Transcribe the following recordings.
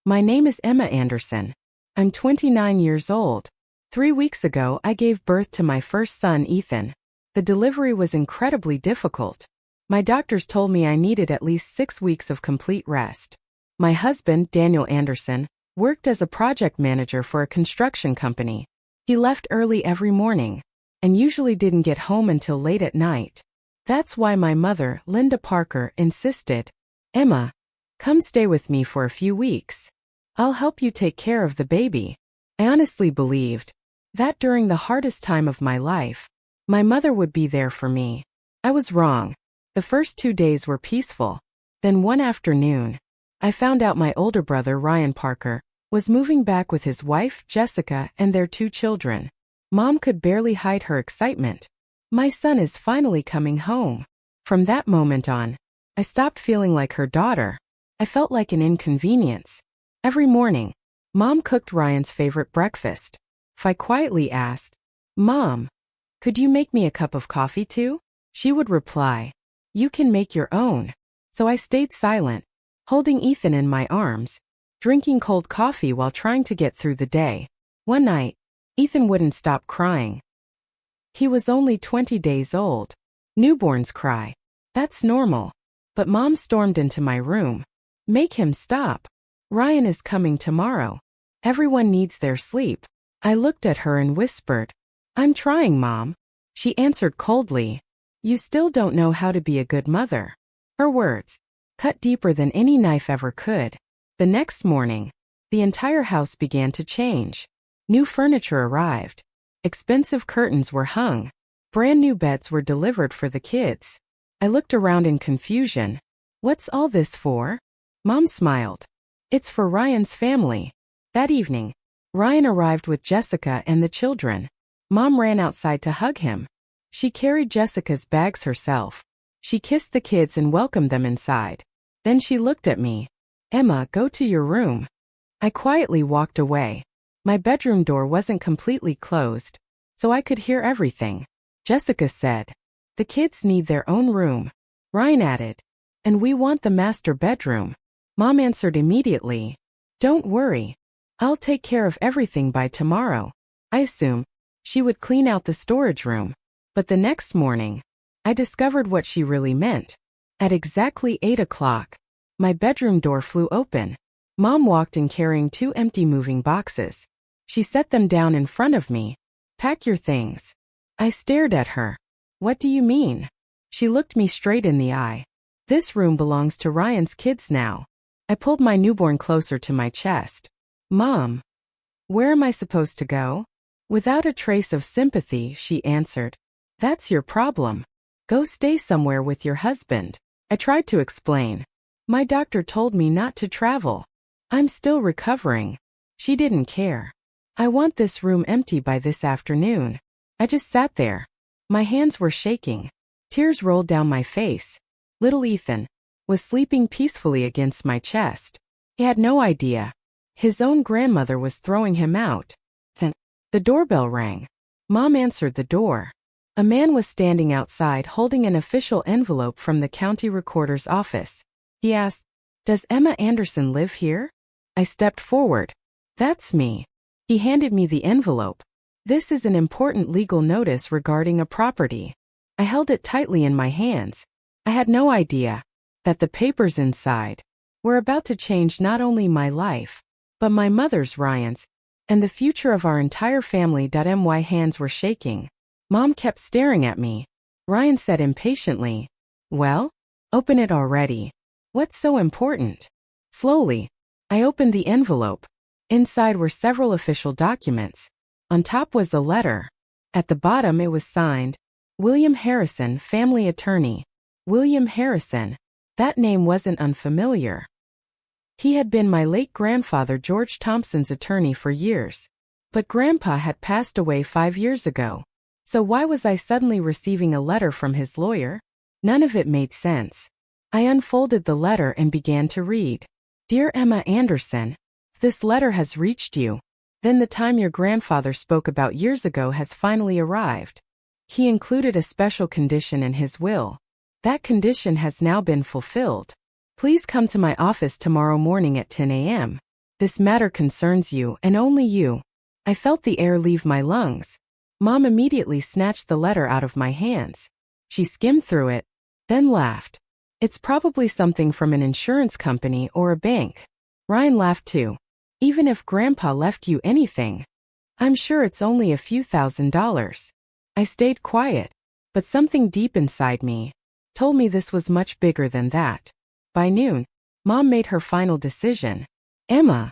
My name is Emma Anderson. I'm 29 years old. 3 weeks ago, I gave birth to my first son, Ethan. The delivery was incredibly difficult. My doctors told me I needed at least 6 weeks of complete rest. My husband, Daniel Anderson, worked as a project manager for a construction company. He left early every morning and usually didn't get home until late at night. That's why my mother, Linda Parker, insisted, "Emma, come stay with me for a few weeks. I'll help you take care of the baby." I honestly believed that during the hardest time of my life, my mother would be there for me. I was wrong. The first 2 days were peaceful. Then one afternoon, I found out my older brother, Ryan Parker, was moving back with his wife, Jessica, and their 2 children. Mom could barely hide her excitement. My son is finally coming home. From that moment on, I stopped feeling like her daughter. I felt like an inconvenience. Every morning, Mom cooked Ryan's favorite breakfast. If I quietly asked, "Mom, could you make me a cup of coffee too?" she would reply, "You can make your own." So I stayed silent, holding Ethan in my arms, drinking cold coffee while trying to get through the day. One night, Ethan wouldn't stop crying. He was only 20 days old. Newborns cry. That's normal. But Mom stormed into my room. "Make him stop. Ryan is coming tomorrow. Everyone needs their sleep." I looked at her and whispered, "I'm trying, Mom." She answered coldly, "You still don't know how to be a good mother." Her words cut deeper than any knife ever could. The next morning, the entire house began to change. New furniture arrived. Expensive curtains were hung. Brand new beds were delivered for the kids. I looked around in confusion. "What's all this for?" Mom smiled. "It's for Ryan's family." That evening, Ryan arrived with Jessica and the children. Mom ran outside to hug him. She carried Jessica's bags herself. She kissed the kids and welcomed them inside. Then she looked at me. "Emma, go to your room." I quietly walked away. My bedroom door wasn't completely closed, so I could hear everything. Jessica said, "The kids need their own room." Ryan added, "And we want the master bedroom." Mom answered immediately, "Don't worry. I'll take care of everything by tomorrow." I assumed she would clean out the storage room. But the next morning, I discovered what she really meant. At exactly 8 o'clock, my bedroom door flew open. Mom walked in carrying 2 empty moving boxes. She set them down in front of me. "Pack your things." I stared at her. "What do you mean?" She looked me straight in the eye. "This room belongs to Ryan's kids now." I pulled my newborn closer to my chest. "Mom, where am I supposed to go?" Without a trace of sympathy, she answered, "That's your problem. Go stay somewhere with your husband." I tried to explain. "My doctor told me not to travel. I'm still recovering." She didn't care. "I want this room empty by this afternoon." I just sat there. My hands were shaking. Tears rolled down my face. Little Ethan was sleeping peacefully against my chest. He had no idea his own grandmother was throwing him out. Then, the doorbell rang. Mom answered the door. A man was standing outside holding an official envelope from the county recorder's office. He asked, "Does Emma Anderson live here?" I stepped forward. "That's me." He handed me the envelope. "This is an important legal notice regarding a property." I held it tightly in my hands. I had no idea that the papers inside were about to change not only my life, but my mother's, Ryan's, and the future of our entire family.My hands were shaking. Mom kept staring at me. Ryan said impatiently, "Well, open it already. What's so important?" Slowly, I opened the envelope. Inside were several official documents. On top was a letter. At the bottom it was signed, "William Harrison, family attorney." William Harrison. That name wasn't unfamiliar. He had been my late grandfather George Thompson's attorney for years. But Grandpa had passed away 5 years ago. So why was I suddenly receiving a letter from his lawyer? None of it made sense. I unfolded the letter and began to read. "Dear Emma Anderson, this letter has reached you. Then the time your grandfather spoke about years ago has finally arrived. He included a special condition in his will. That condition has now been fulfilled. Please come to my office tomorrow morning at 10 a.m. This matter concerns you and only you. I felt the air leave my lungs. Mom immediately snatched the letter out of my hands. She skimmed through it, then laughed. It's probably something from an insurance company or a bank. Ryan laughed too. Even if Grandpa left you anything, I'm sure it's only a few $1,000s. I stayed quiet, but something deep inside me told me this was much bigger than that. By noon, Mom made her final decision. Emma,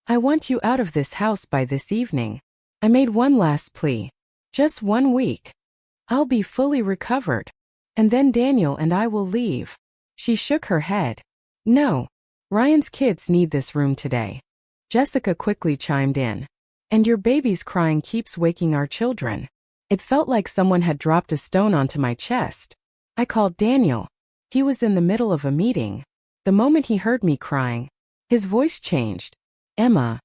I want you out of this house by this evening. I made one last plea. Just 1 week. I'll be fully recovered. And then Daniel and I will leave. She shook her head. No. Ryan's kids need this room today. Jessica quickly chimed in. And your baby's crying keeps waking our children. It felt like someone had dropped a stone onto my chest. I called Daniel. He was in the middle of a meeting. The moment he heard me crying, his voice changed. Emma.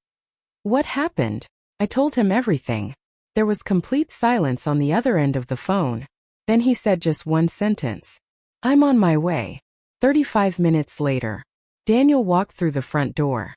What happened? I told him everything. There was complete silence on the other end of the phone. Then he said just one sentence. I'm on my way. 35 minutes later, Daniel walked through the front door.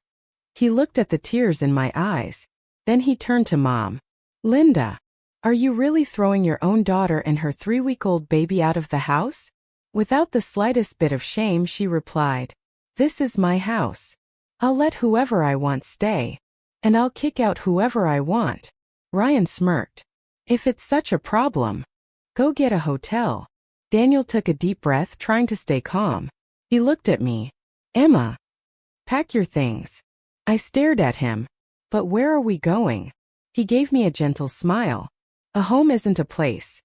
He looked at the tears in my eyes. Then he turned to Mom. Linda, are you really throwing your own daughter and her 3-week-old baby out of the house? Without the slightest bit of shame, she replied, This is my house. I'll let whoever I want stay. And I'll kick out whoever I want. Ryan smirked. If it's such a problem, go get a hotel. Daniel took a deep breath, trying to stay calm. He looked at me. Emma, pack your things. I stared at him. But where are we going? He gave me a gentle smile. A home isn't a place.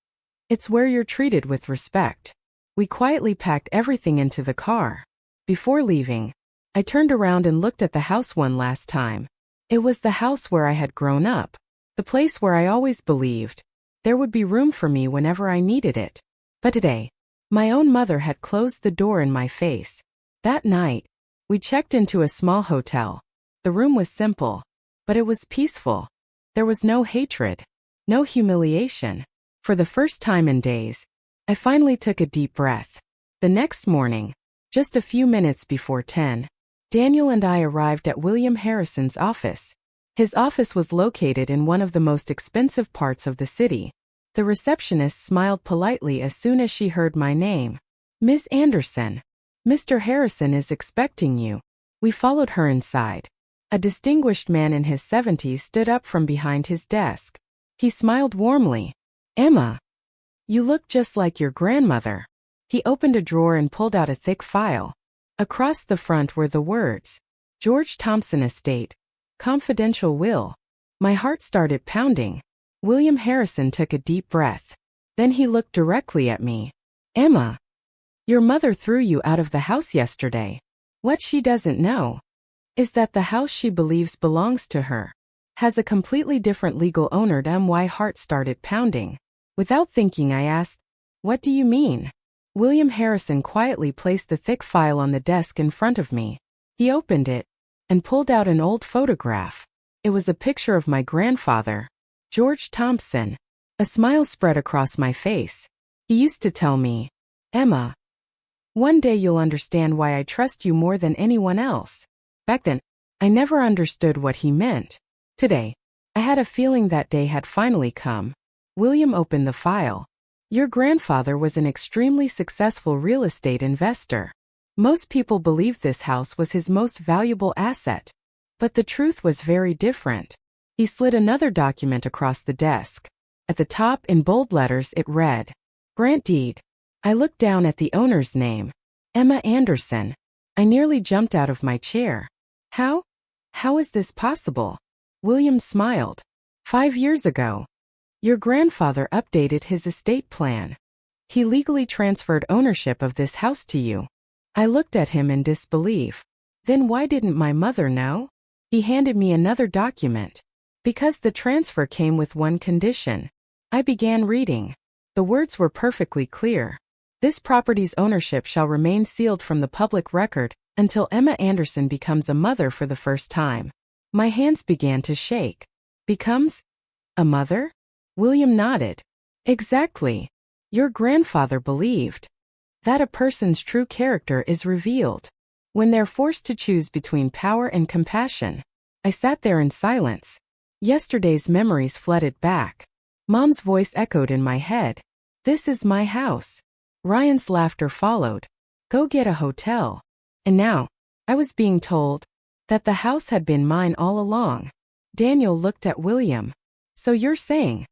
It's where you're treated with respect. We quietly packed everything into the car. Before leaving, I turned around and looked at the house one last time. It was the house where I had grown up. The place where I always believed there would be room for me whenever I needed it. But today, my own mother had closed the door in my face. That night, we checked into a small hotel. The room was simple, but it was peaceful. There was no hatred, no humiliation. For the first time in days, I finally took a deep breath. The next morning, just a few minutes before 10, Daniel and I arrived at William Harrison's office. His office was located in one of the most expensive parts of the city. The receptionist smiled politely as soon as she heard my name. Miss Anderson, Mr. Harrison is expecting you. We followed her inside. A distinguished man in his 70s stood up from behind his desk. He smiled warmly. Emma, you look just like your grandmother. He opened a drawer and pulled out a thick file. Across the front were the words, George Thompson Estate, Confidential Will. My heart started pounding. William Harrison took a deep breath. Then he looked directly at me. Emma, your mother threw you out of the house yesterday. What she doesn't know is that the house she believes belongs to her has a completely different legal owner. My heart started pounding. Without thinking, I asked, What do you mean? William Harrison quietly placed the thick file on the desk in front of me. He opened it and pulled out an old photograph. It was a picture of my grandfather, George Thompson. A smile spread across my face. He used to tell me, Emma, one day you'll understand why I trust you more than anyone else. Back then, I never understood what he meant. Today, I had a feeling that day had finally come. William opened the file. Your grandfather was an extremely successful real estate investor. Most people believed this house was his most valuable asset. But the truth was very different. He slid another document across the desk. At the top, in bold letters, it read, Grant Deed. I looked down at the owner's name, Emma Anderson. I nearly jumped out of my chair. How? How is this possible? William smiled. 5 years ago, your grandfather updated his estate plan. He legally transferred ownership of this house to you. I looked at him in disbelief. Then why didn't my mother know? He handed me another document. Because the transfer came with one condition. I began reading. The words were perfectly clear. This property's ownership shall remain sealed from the public record until Emma Anderson becomes a mother for the first time. My hands began to shake. Becomes a mother? William nodded. Exactly. Your grandfather believed that a person's true character is revealed when they're forced to choose between power and compassion. I sat there in silence. Yesterday's memories flooded back. Mom's voice echoed in my head. This is my house. Ryan's laughter followed. Go get a hotel. And now, I was being told that the house had been mine all along. Daniel looked at William. So you're saying?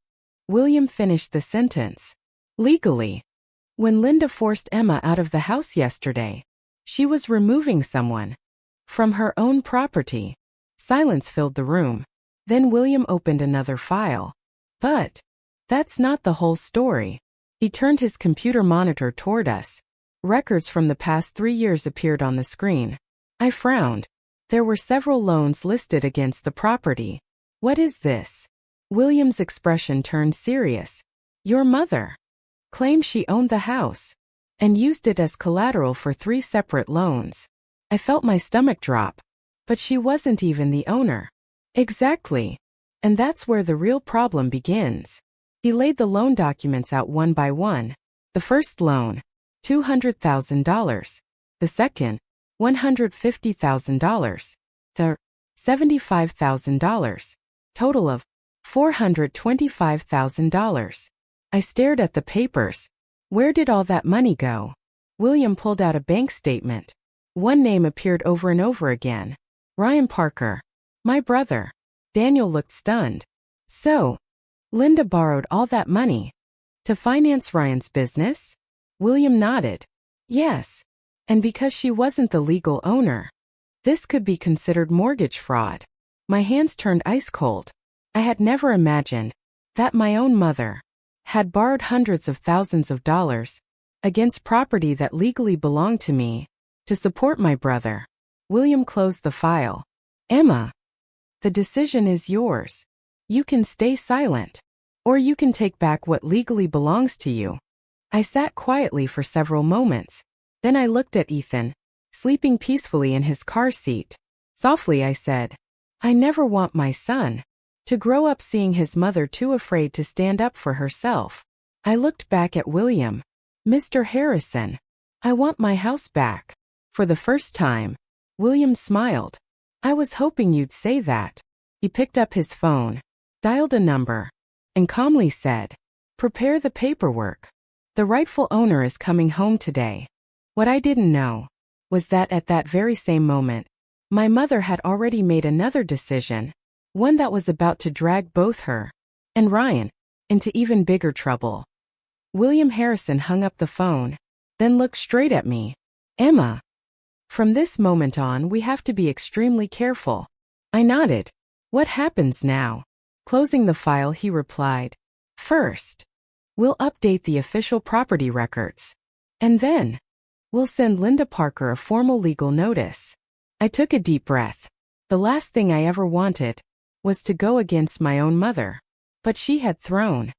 William finished the sentence. Legally. When Linda forced Emma out of the house yesterday, she was removing someone from her own property. Silence filled the room. Then William opened another file. But that's not the whole story. He turned his computer monitor toward us. Records from the past 3 years appeared on the screen. I frowned. There were several loans listed against the property. What is this? William's expression turned serious. Your mother claimed she owned the house and used it as collateral for 3 separate loans. I felt my stomach drop. But she wasn't even the owner. Exactly. And that's where the real problem begins. He laid the loan documents out one by one. The first loan, $200,000. The second, $150,000. The $75,000. Total of $425,000. I stared at the papers. Where did all that money go? William pulled out a bank statement. One name appeared over and over again. Ryan Parker. My brother. Daniel looked stunned. So, Linda borrowed all that money to finance Ryan's business? William nodded. Yes. And because she wasn't the legal owner, this could be considered mortgage fraud. My hands turned ice cold. I had never imagined that my own mother had borrowed hundreds of thousands of dollars against property that legally belonged to me to support my brother. William closed the file. Emma, the decision is yours. You can stay silent, or you can take back what legally belongs to you. I sat quietly for several moments. Then I looked at Ethan, sleeping peacefully in his car seat. Softly I said, I never want my son to grow up seeing his mother too afraid to stand up for herself. I looked back at William. Mr. Harrison, I want my house back. For the first time, William smiled. I was hoping you'd say that. He picked up his phone, dialed a number, and calmly said, prepare the paperwork. The rightful owner is coming home today. What I didn't know was that at that very same moment, my mother had already made another decision, one that was about to drag both her and Ryan into even bigger trouble. William Harrison hung up the phone, then looked straight at me. Emma, from this moment on, we have to be extremely careful. I nodded. What happens now? Closing the file, he replied, first, we'll update the official property records. And then, we'll send Linda Parker a formal legal notice. I took a deep breath. The last thing I ever wanted was to go against my own mother. But she had thrown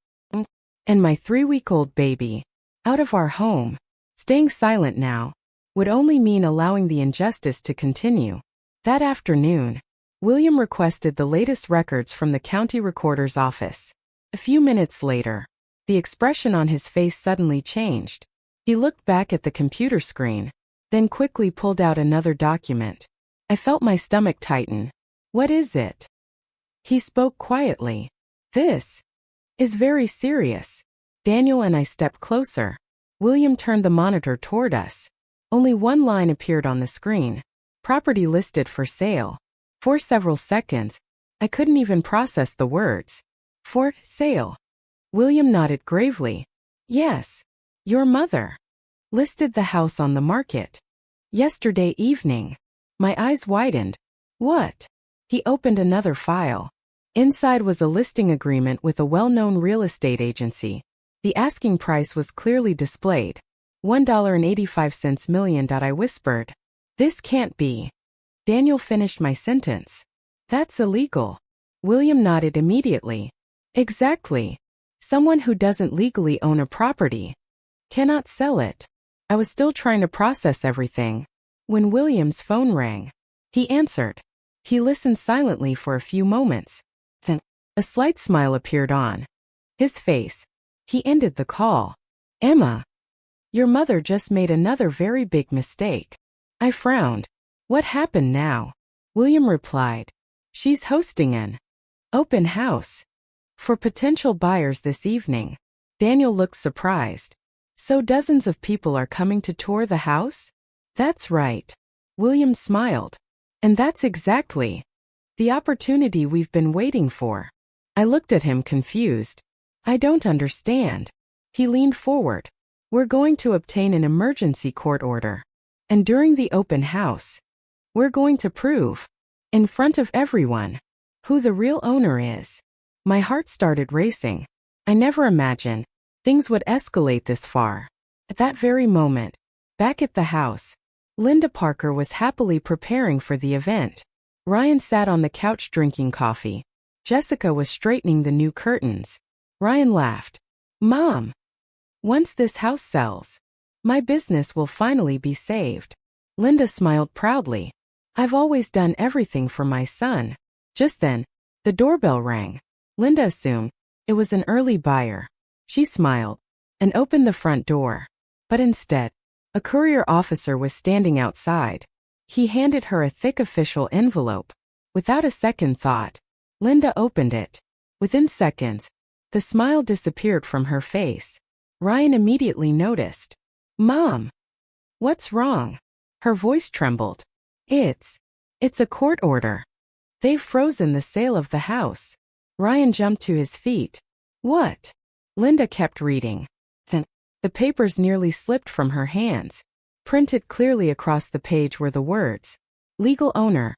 and my 3-week-old baby out of our home. Staying silent now would only mean allowing the injustice to continue. That afternoon, William requested the latest records from the county recorder's office. A few minutes later, the expression on his face suddenly changed. He looked back at the computer screen, then quickly pulled out another document. I felt my stomach tighten. What is it? He spoke quietly. This is very serious. Daniel and I stepped closer. William turned the monitor toward us. Only one line appeared on the screen. Property listed for sale. For several seconds, I couldn't even process the words. For sale. William nodded gravely. Yes. Your mother listed the house on the market yesterday evening. My eyes widened. What? He opened another file. Inside was a listing agreement with a well-known real estate agency. The asking price was clearly displayed. $1.85 million. I whispered. This can't be. Daniel finished my sentence. That's illegal. William nodded immediately. Exactly. Someone who doesn't legally own a property cannot sell it. I was still trying to process everything when William's phone rang. He answered. He listened silently for a few moments. Then, a slight smile appeared on his face. He ended the call. Emma, your mother just made another very big mistake. I frowned. What happened now? William replied. She's hosting an open house for potential buyers this evening. Daniel looked surprised. So dozens of people are coming to tour the house? That's right. William smiled. And that's exactly the opportunity we've been waiting for. I looked at him confused. I don't understand. He leaned forward. We're going to obtain an emergency court order. And during the open house, we're going to prove, in front of everyone, who the real owner is. My heart started racing. I never imagined things would escalate this far. At that very moment, back at the house, Linda Parker was happily preparing for the event. Ryan sat on the couch drinking coffee. Jessica was straightening the new curtains. Ryan laughed. Mom, once this house sells, my business will finally be saved. Linda smiled proudly. I've always done everything for my son. Just then, the doorbell rang. Linda assumed it was an early buyer. She smiled and opened the front door. But instead, a courier officer was standing outside. He handed her a thick official envelope. Without a second thought, Linda opened it. Within seconds, the smile disappeared from her face. Ryan immediately noticed. Mom, what's wrong? Her voice trembled. It's a court order. They've frozen the sale of the house. Ryan jumped to his feet. What? Linda kept reading. Then, the papers nearly slipped from her hands. Printed clearly across the page were the words, legal owner,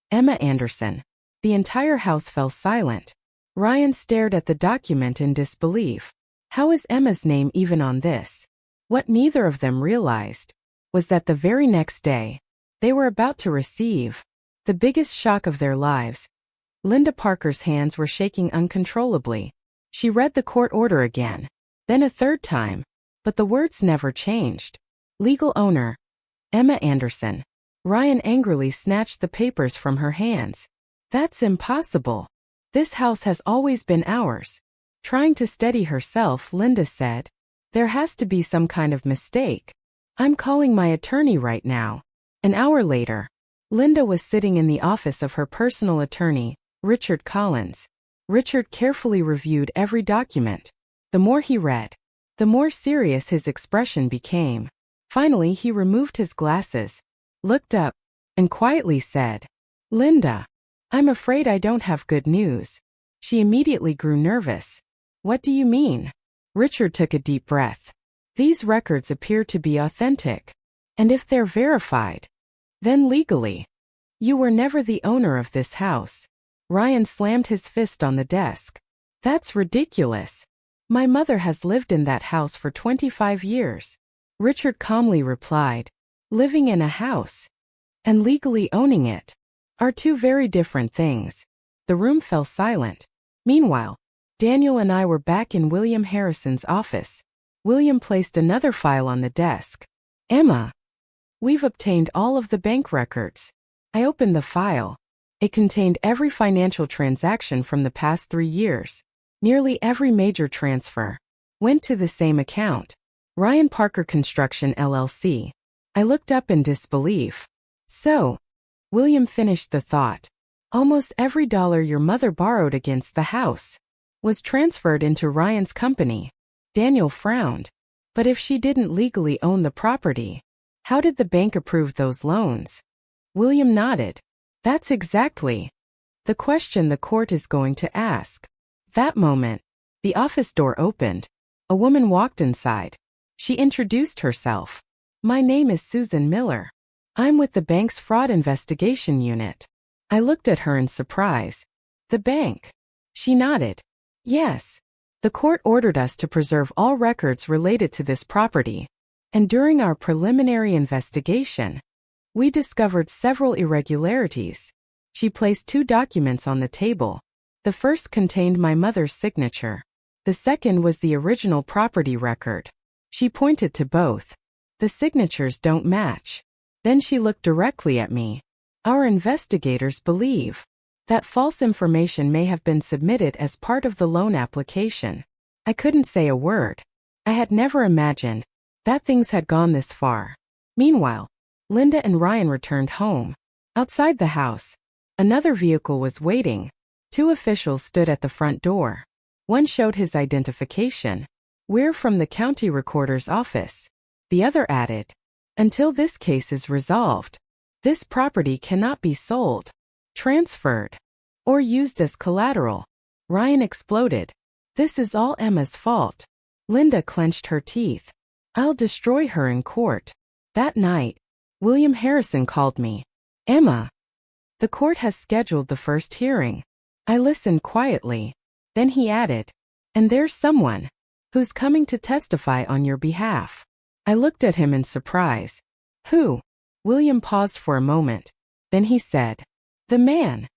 Emma Anderson. The entire house fell silent. Ryan stared at the document in disbelief. How is Emma's name even on this? What neither of them realized was that the very next day, they were about to receive the biggest shock of their lives. Linda Parker's hands were shaking uncontrollably. She read the court order again, then a third time, but the words never changed. Legal owner, Emma Anderson. Ryan angrily snatched the papers from her hands. That's impossible. This house has always been ours. Trying to steady herself, Linda said, there has to be some kind of mistake. I'm calling my attorney right now. An hour later, Linda was sitting in the office of her personal attorney, Richard Collins. Richard carefully reviewed every document. The more he read, the more serious his expression became. Finally, he removed his glasses, looked up, and quietly said, Linda, I'm afraid I don't have good news. She immediately grew nervous. What do you mean? Richard took a deep breath. These records appear to be authentic. And if they're verified, then legally, you were never the owner of this house. Ryan slammed his fist on the desk. That's ridiculous. My mother has lived in that house for 25 years. Richard calmly replied, living in a house and legally owning it are two very different things. The room fell silent. Meanwhile, Daniel and I were back in William Harrison's office. William placed another file on the desk. Emma, we've obtained all of the bank records. I opened the file. It contained every financial transaction from the past 3 years. Nearly every major transfer went to the same account, Ryan Parker Construction LLC. I looked up in disbelief. So, William finished the thought. Almost every dollar your mother borrowed against the house was transferred into Ryan's company. Daniel frowned. But if she didn't legally own the property, how did the bank approve those loans? William nodded. That's exactly the question the court is going to ask. That moment, the office door opened. A woman walked inside. She introduced herself. My name is Susan Miller. I'm with the bank's fraud investigation unit. I looked at her in surprise. The bank? She nodded. Yes. The court ordered us to preserve all records related to this property. And during our preliminary investigation, we discovered several irregularities. She placed 2 documents on the table. The first contained my mother's signature. The second was the original property record. She pointed to both. The signatures don't match. Then she looked directly at me. Our investigators believe that false information may have been submitted as part of the loan application. I couldn't say a word. I had never imagined that things had gone this far. Meanwhile, Linda and Ryan returned home. Outside the house, Another vehicle was waiting. Two officials stood at the front door. One showed his identification. "We're from the county recorder's office." The other added, "Until this case is resolved, this property cannot be sold, transferred, or used as collateral." Ryan exploded. "This is all Emma's fault." Linda clenched her teeth. "I'll destroy her in court." That night, William Harrison called me. "Emma, the court has scheduled the first hearing." I listened quietly. Then he added, "And there's someone who's coming to testify on your behalf." I looked at him in surprise. "Who?" William paused for a moment. Then he said, "The man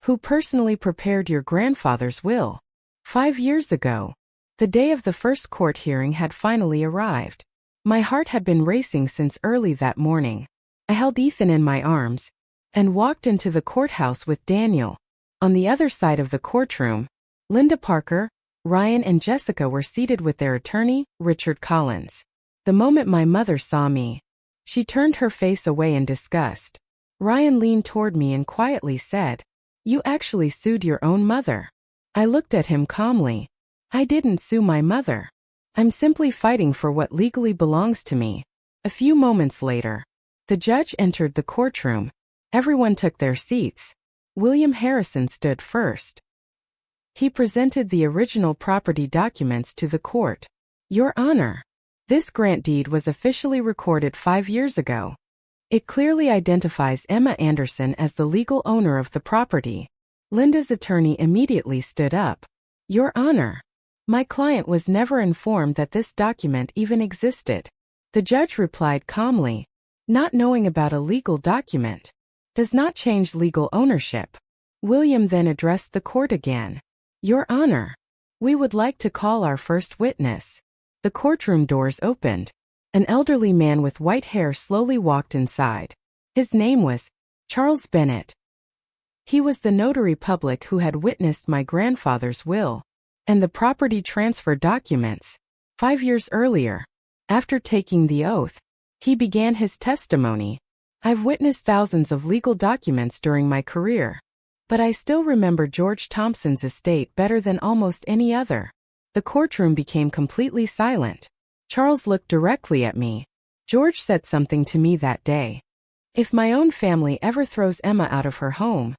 who personally prepared your grandfather's will 5 years ago." The day of the first court hearing had finally arrived. My heart had been racing since early that morning. I held Ethan in my arms and walked into the courthouse with Daniel. On the other side of the courtroom, Linda Parker, Ryan, and Jessica were seated with their attorney, Richard Collins. The moment my mother saw me, she turned her face away in disgust. Ryan leaned toward me and quietly said, "You actually sued your own mother." I looked at him calmly. "I didn't sue my mother. I'm simply fighting for what legally belongs to me." A few moments later, the judge entered the courtroom. Everyone took their seats. William Harrison stood first. He presented the original property documents to the court. "Your Honor, this grant deed was officially recorded 5 years ago. It clearly identifies Emma Anderson as the legal owner of the property." Linda's attorney immediately stood up. "Your Honor, my client was never informed that this document even existed." The judge replied calmly, "Not knowing about a legal document does not change legal ownership." William then addressed the court again. "Your Honor, we would like to call our first witness." The courtroom doors opened. An elderly man with white hair slowly walked inside. His name was Charles Bennett. He was the notary public who had witnessed my grandfather's will and the property transfer documents 5 years earlier. After taking the oath, he began his testimony. "I've witnessed thousands of legal documents during my career, but I still remember George Thompson's estate better than almost any other." The courtroom became completely silent. Charles looked directly at me. "George said something to me that day. If my own family ever throws Emma out of her home,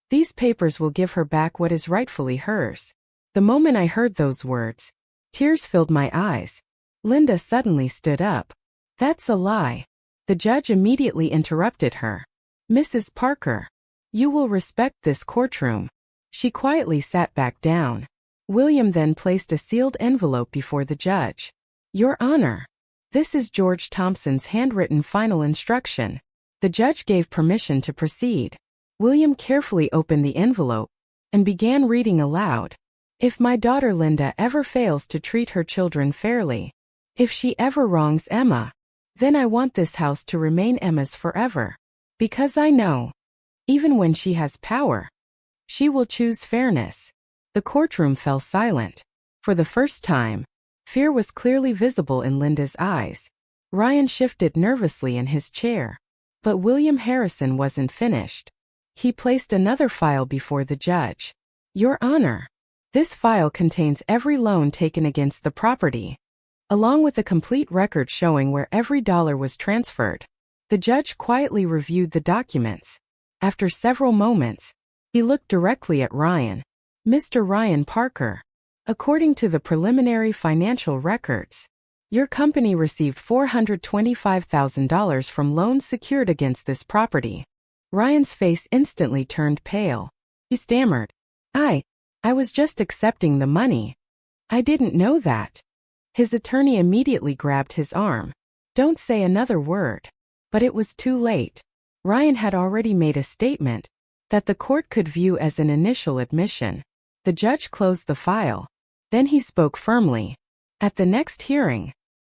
these papers will give her back what is rightfully hers." The moment I heard those words, tears filled my eyes. Linda suddenly stood up. "That's a lie." The judge immediately interrupted her. "Mrs. Parker, you will respect this courtroom." She quietly sat back down. William then placed a sealed envelope before the judge. "Your Honor, this is George Thompson's handwritten final instruction." The judge gave permission to proceed. William carefully opened the envelope and began reading aloud. "If my daughter Linda ever fails to treat her children fairly, if she ever wrongs Emma, then I want this house to remain Emma's forever. Because I know, even when she has power, she will choose fairness." The courtroom fell silent. For the first time, fear was clearly visible in Linda's eyes. Ryan shifted nervously in his chair. But William Harrison wasn't finished. He placed another file before the judge. "Your Honor, this file contains every loan taken against the property, along with a complete record showing where every dollar was transferred." The judge quietly reviewed the documents. After several moments, he looked directly at Ryan. "Mr. Ryan Parker, according to the preliminary financial records, your company received $425,000 from loans secured against this property." Ryan's face instantly turned pale. He stammered, I was just accepting the money. I didn't know that." His attorney immediately grabbed his arm. "Don't say another word." But it was too late. Ryan had already made a statement that the court could view as an initial admission. The judge closed the file. Then he spoke firmly. "At the next hearing,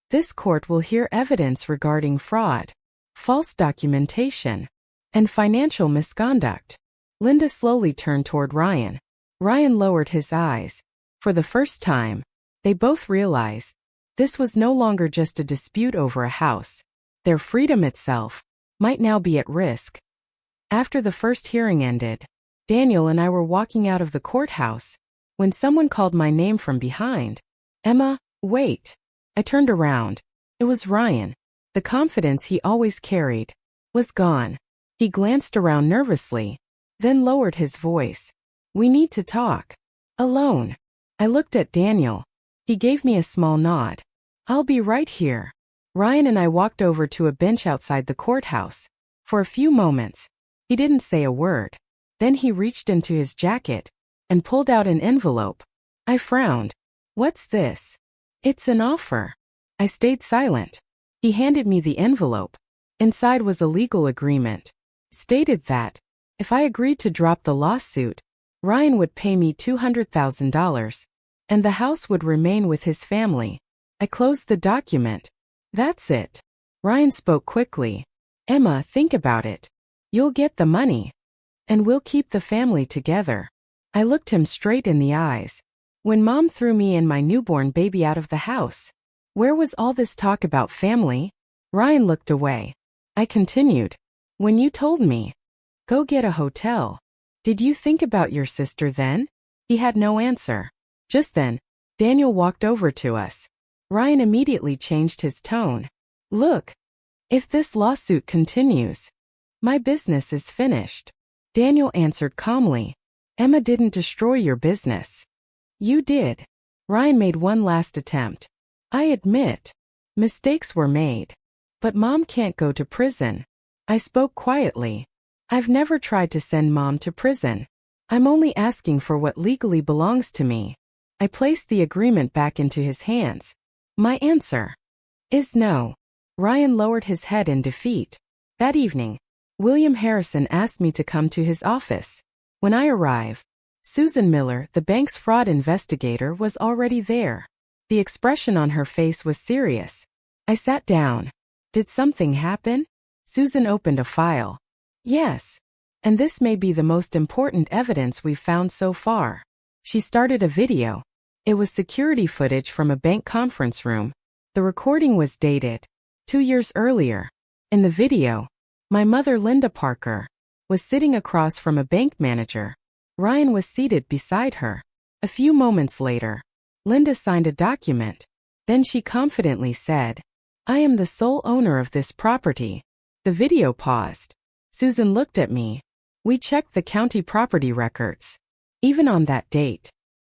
this court will hear evidence regarding fraud, false documentation, and financial misconduct." Linda slowly turned toward Ryan. Ryan lowered his eyes. For the first time, they both realized this was no longer just a dispute over a house. Their freedom itself might now be at risk. After the first hearing ended, Daniel and I were walking out of the courthouse when someone called my name from behind. Emma, wait. I turned around. It was Ryan. The confidence he always carried was gone. He glanced around nervously, then lowered his voice. We need to talk. Alone. I looked at Daniel. He gave me a small nod. I'll be right here. Ryan and I walked over to a bench outside the courthouse. For a few moments, he didn't say a word. Then he reached into his jacket and pulled out an envelope. I frowned. What's this? It's an offer. I stayed silent. He handed me the envelope. Inside was a legal agreement. Stated that, if I agreed to drop the lawsuit, Ryan would pay me $200,000, and the house would remain with his family. I closed the document. That's it. Ryan spoke quickly. Emma, think about it. You'll get the money, and we'll keep the family together. I looked him straight in the eyes. When Mom threw me and my newborn baby out of the house, where was all this talk about family? Ryan looked away. I continued. When you told me, go get a hotel, did you think about your sister then? He had no answer. Just then, Daniel walked over to us. Ryan immediately changed his tone. Look, if this lawsuit continues, my business is finished. Daniel answered calmly. Emma didn't destroy your business. You did. Ryan made one last attempt. I admit, mistakes were made. But Mom can't go to prison. I spoke quietly. I've never tried to send Mom to prison. I'm only asking for what legally belongs to me. I placed the agreement back into his hands. My answer is no. Ryan lowered his head in defeat. That evening, William Harrison asked me to come to his office. When I arrived, Susan Miller, the bank's fraud investigator, was already there. The expression on her face was serious. I sat down. Did something happen? Susan opened a file. Yes. And this may be the most important evidence we've found so far. She started a video. It was security footage from a bank conference room. The recording was dated 2 years earlier. In the video, my mother, Linda Parker, was sitting across from a bank manager. Ryan was seated beside her. A few moments later, Linda signed a document. Then she confidently said, I am the sole owner of this property. The video paused. Susan looked at me. We checked the county property records. Even on that date,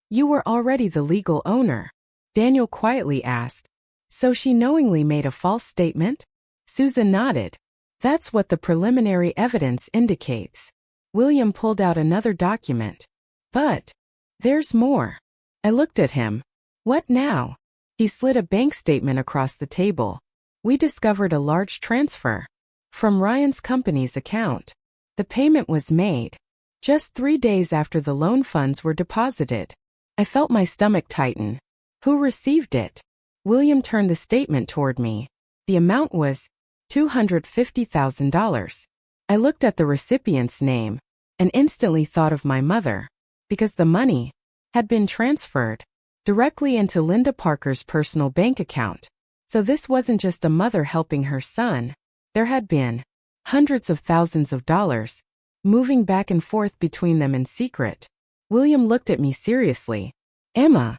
you were already the legal owner. Daniel quietly asked, so she knowingly made a false statement? Susan nodded. That's what the preliminary evidence indicates. William pulled out another document. But there's more. I looked at him. What now? He slid a bank statement across the table. We discovered a large transfer from Ryan's company's account. The payment was made just 3 days after the loan funds were deposited. I felt my stomach tighten. Who received it? William turned the statement toward me. The amount was $250,000. I looked at the recipient's name and instantly thought of my mother, because the money had been transferred directly into Linda Parker's personal bank account. So this wasn't just a mother helping her son. There had been hundreds of thousands of dollars moving back and forth between them in secret. William looked at me seriously. Emma,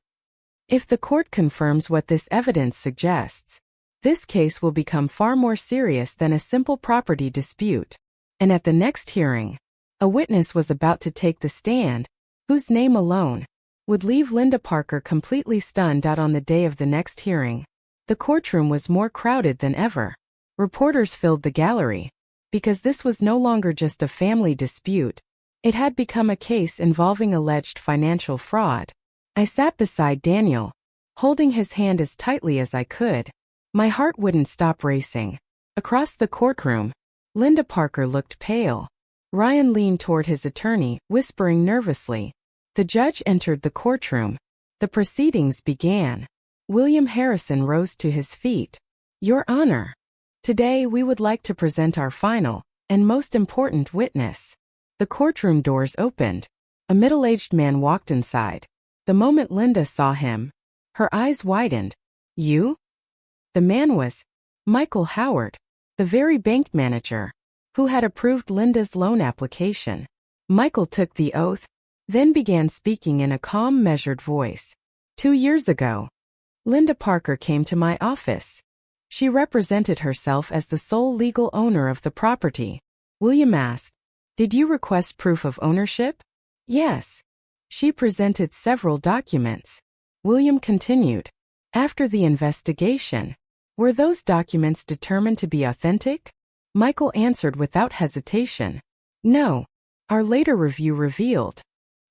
if the court confirms what this evidence suggests, this case will become far more serious than a simple property dispute. And at the next hearing, a witness was about to take the stand, whose name alone would leave Linda Parker completely stunned out on the day of the next hearing. The courtroom was more crowded than ever. Reporters filled the gallery, because this was no longer just a family dispute. It had become a case involving alleged financial fraud. I sat beside Daniel, holding his hand as tightly as I could. My heart wouldn't stop racing. Across the courtroom, Linda Parker looked pale. Ryan leaned toward his attorney, whispering nervously. The judge entered the courtroom. The proceedings began. William Harrison rose to his feet. Your Honor, today we would like to present our final and most important witness. The courtroom doors opened. A middle-aged man walked inside. The moment Linda saw him, her eyes widened. You? The man was Michael Howard, the very bank manager who had approved Linda's loan application. Michael took the oath, then began speaking in a calm, measured voice. 2 years ago, Linda Parker came to my office. She represented herself as the sole legal owner of the property. William asked, "Did you request proof of ownership?" "Yes." She presented several documents. William continued, "After the investigation, were those documents determined to be authentic?" Michael answered without hesitation, "No. Our later review revealed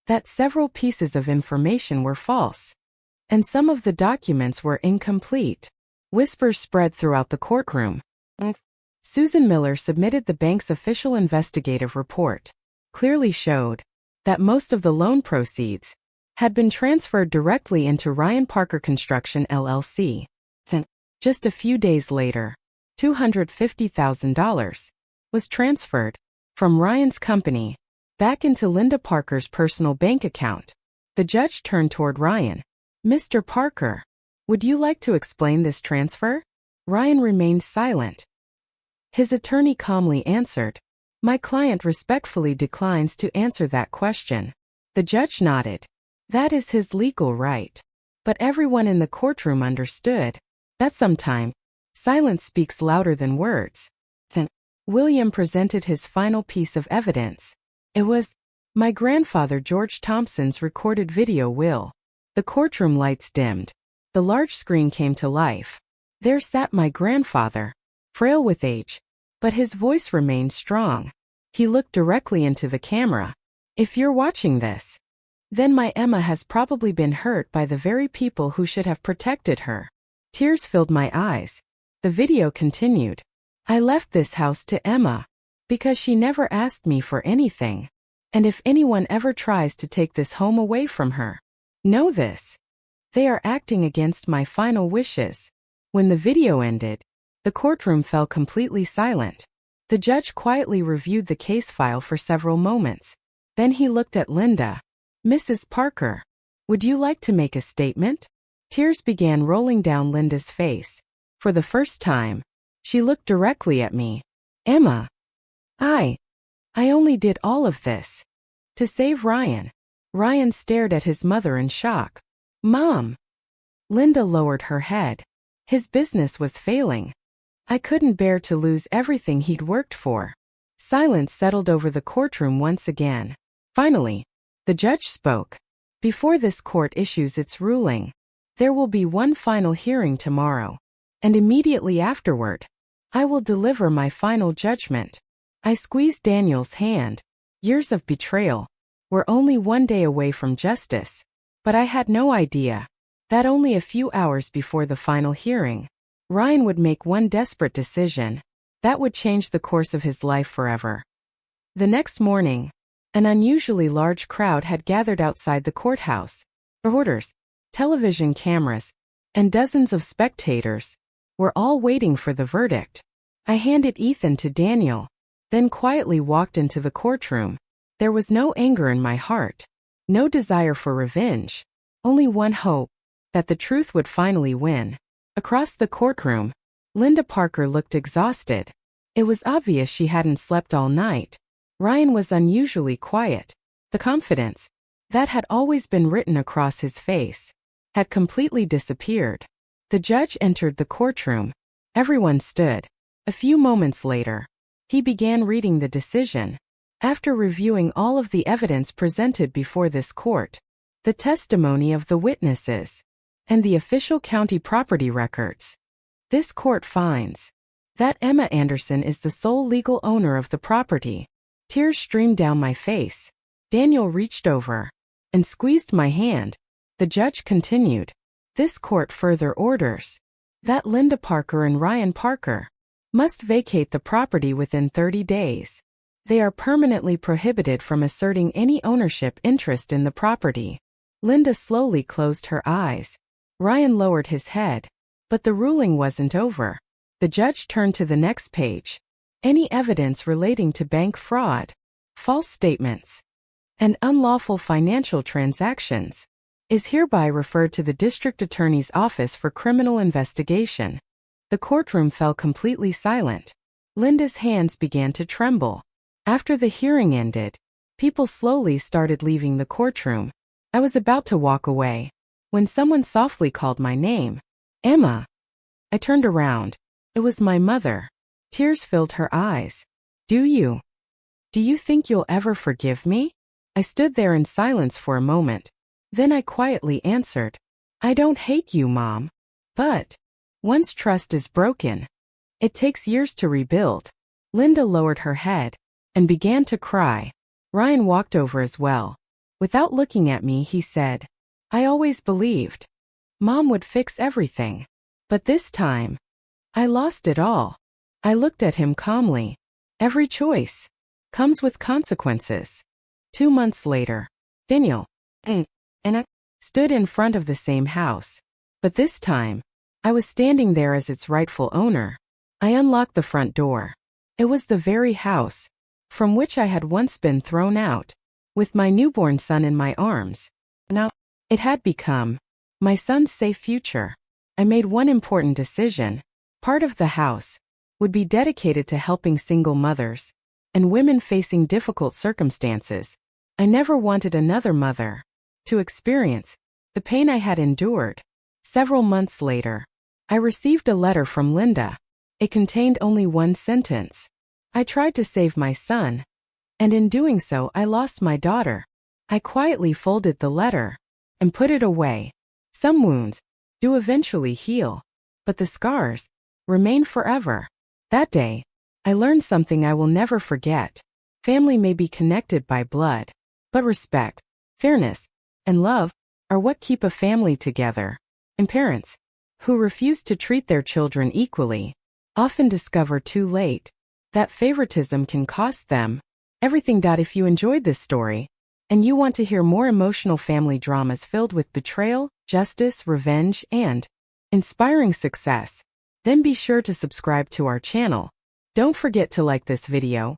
that several pieces of information were false, and some of the documents were incomplete." Whispers spread throughout the courtroom. Susan Miller submitted the bank's official investigative report. Clearly showed that most of the loan proceeds had been transferred directly into Ryan Parker Construction LLC. Then, just a few days later, $250,000 was transferred from Ryan's company back into Linda Parker's personal bank account. The judge turned toward Ryan. "Mr. Parker, would you like to explain this transfer?" Ryan remained silent. His attorney calmly answered, "My client respectfully declines to answer that question." The judge nodded. That is his legal right. But everyone in the courtroom understood that sometimes silence speaks louder than words. Then, William presented his final piece of evidence. It was my grandfather George Thompson's recorded video will. The courtroom lights dimmed. The large screen came to life. There sat my grandfather, frail with age, but his voice remained strong. He looked directly into the camera. "If you're watching this, then my Emma has probably been hurt by the very people who should have protected her." Tears filled my eyes. The video continued. "I left this house to Emma because she never asked me for anything. And if anyone ever tries to take this home away from her, know this. They are acting against my final wishes." When the video ended, the courtroom fell completely silent. The judge quietly reviewed the case file for several moments. Then he looked at Linda. "Mrs. Parker, would you like to make a statement?" Tears began rolling down Linda's face. For the first time, she looked directly at me. "Emma, I only did all of this to save Ryan." Ryan stared at his mother in shock. "Mom." Linda lowered her head. "His business was failing. I couldn't bear to lose everything he'd worked for." Silence settled over the courtroom once again. Finally, the judge spoke. "Before this court issues its ruling, there will be one final hearing tomorrow. And immediately afterward, I will deliver my final judgment." I squeezed Daniel's hand. Years of betrayal were only one day away from justice. But I had no idea that only a few hours before the final hearing, Ryan would make one desperate decision that would change the course of his life forever. The next morning, an unusually large crowd had gathered outside the courthouse. Reporters, television cameras, and dozens of spectators were all waiting for the verdict. I handed Ethan to Daniel, then quietly walked into the courtroom. There was no anger in my heart, no desire for revenge, only one hope that the truth would finally win. Across the courtroom, Linda Parker looked exhausted. It was obvious she hadn't slept all night. Ryan was unusually quiet. The confidence that had always been written across his face had completely disappeared. The judge entered the courtroom. Everyone stood. A few moments later, he began reading the decision. After reviewing all of the evidence presented before this court, the testimony of the witnesses, and the official county property records, this court finds that Emma Anderson is the sole legal owner of the property. Tears streamed down my face. Daniel reached over and squeezed my hand. The judge continued. This court further orders that Linda Parker and Ryan Parker must vacate the property within 30 days. They are permanently prohibited from asserting any ownership interest in the property. Linda slowly closed her eyes. Ryan lowered his head. But the ruling wasn't over. The judge turned to the next page. Any evidence relating to bank fraud, false statements, and unlawful financial transactions is hereby referred to the District Attorney's Office for Criminal Investigation. The courtroom fell completely silent. Linda's hands began to tremble. After the hearing ended, people slowly started leaving the courtroom. I was about to walk away when someone softly called my name. Emma. I turned around. It was my mother. Tears filled her eyes. Do you think you'll ever forgive me? I stood there in silence for a moment. Then I quietly answered, I don't hate you, Mom. But once trust is broken, it takes years to rebuild. Linda lowered her head and began to cry. Ryan walked over as well. Without looking at me, he said, I always believed Mom would fix everything. But this time, I lost it all. I looked at him calmly. Every choice comes with consequences. 2 months later, Daniel and I stood in front of the same house. But this time, I was standing there as its rightful owner. I unlocked the front door. It was the very house from which I had once been thrown out, with my newborn son in my arms. Now, it had become my son's safe future. I made one important decision. Part of the house would be dedicated to helping single mothers and women facing difficult circumstances. I never wanted another mother to experience the pain I had endured. Several months later, I received a letter from Linda. It contained only one sentence. I tried to save my son, and in doing so I lost my daughter. I quietly folded the letter and put it away. Some wounds do eventually heal, but the scars remain forever. That day, I learned something I will never forget. Family may be connected by blood, but respect, fairness, and love are what keep a family together. And parents who refuse to treat their children equally often discover too late that favoritism can cost them everything. If you enjoyed this story and you want to hear more emotional family dramas filled with betrayal, justice, revenge, and inspiring success, then be sure to subscribe to our channel. Don't forget to like this video,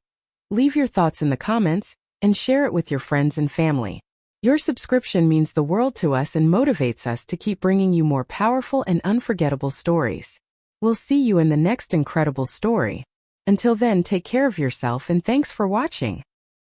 leave your thoughts in the comments, and share it with your friends and family. Your subscription means the world to us and motivates us to keep bringing you more powerful and unforgettable stories. We'll see you in the next incredible story. Until then, take care of yourself and thanks for watching.